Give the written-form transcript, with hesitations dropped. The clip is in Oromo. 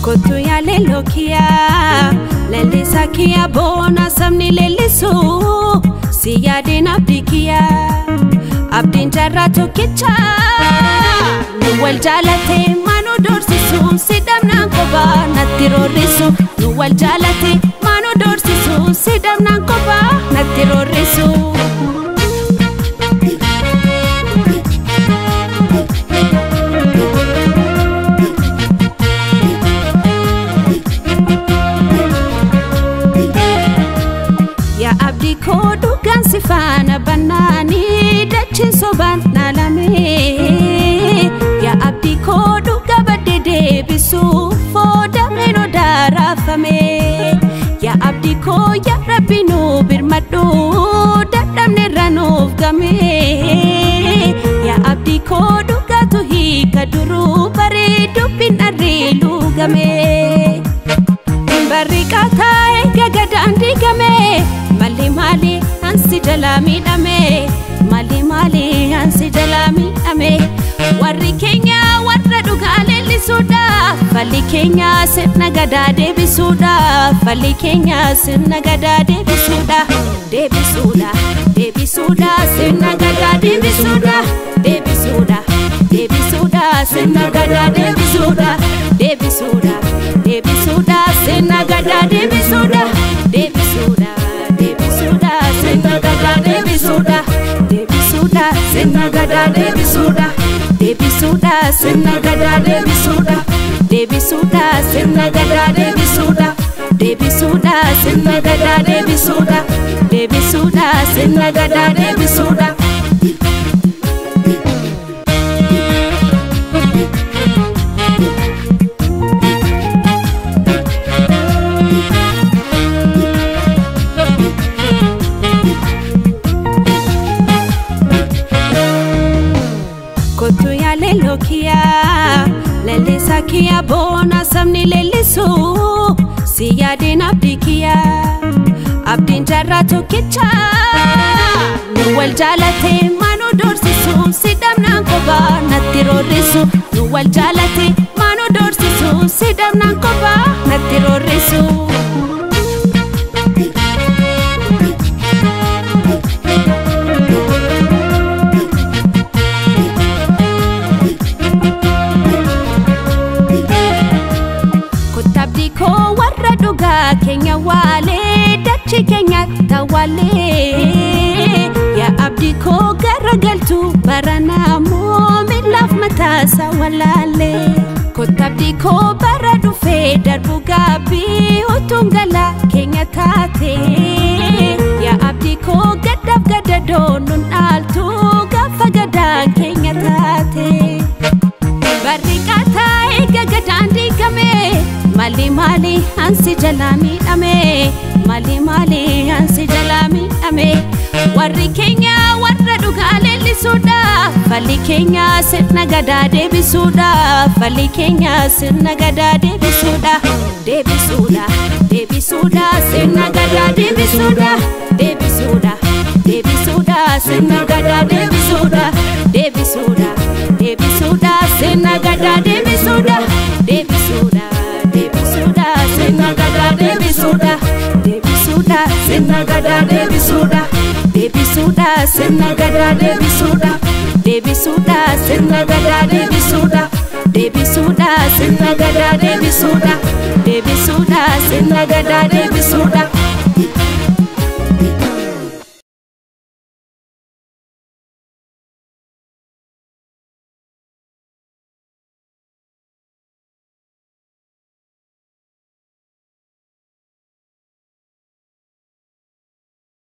Kotu ya lelo kia lelisa kia bona samni lelisu siya din abdi kia abdin jarra tokicha nuwal jalate manu dorsisu sidamna koba natirorisu nuwal jalate manu dorsisu sidamna koba natirorisu Kodugan sifana banani dachin soban nalame ya abdi koduga badede bisu foda meno darafame ya abdi ko ya rabinu birmadu dadamne ranov game ya abdi koduga tuhi kaduru bare dupin arilu game barikata gagadandi game Mali ansi jalami dame Mali ansi jalami dame Warri Kenya warra dugale lisuda Fali Kenya sirna gada debi suda Fali Kenya sirna gada debi suda Debi suda sirna gada debi suda Debi suda sirna gada debi suda Debi suda sirna gada debi suda Debi suda Sinna gada debi suda Sinna gada debi suda Sinna gada debi suda Sinna gada debi suda Sinna gada debi suda Sinna gada debi suda Kotu ya lelo kia lelisa kia bona samni lelisu siya din abdi kia abdin jarra tokicha nuwal jalate manu dorsisu sidamna koba natirorisu nuwal jalate manu dorsisu sidamna koba natirorisu Kenya wale dachi Kenya tawale ya abdi ko garagaltu barana mo milaf matasa walale ko tabdi ko baradu fe darbu gabi utungala Kenya tate ya abdi ko gadab gadadonun altu gafagada Kenya tate barikata gagadandi game Mali ansi jalami dame Mali ansi jalami dame Warri Kenya warra dugale lisuda Fali Kenya sirna gada debi suda Fali Kenya sirna gada debi suda Debi suda sirna gada debi suda Debi suda sirna gada debi suda Debi suda sirna gada debi suda Debi suda Sinna gada debi suda Sinna gada debi suda Sinna gada debi suda Sinna gada debi suda Sinna gada debi suda Sinna gada debi suda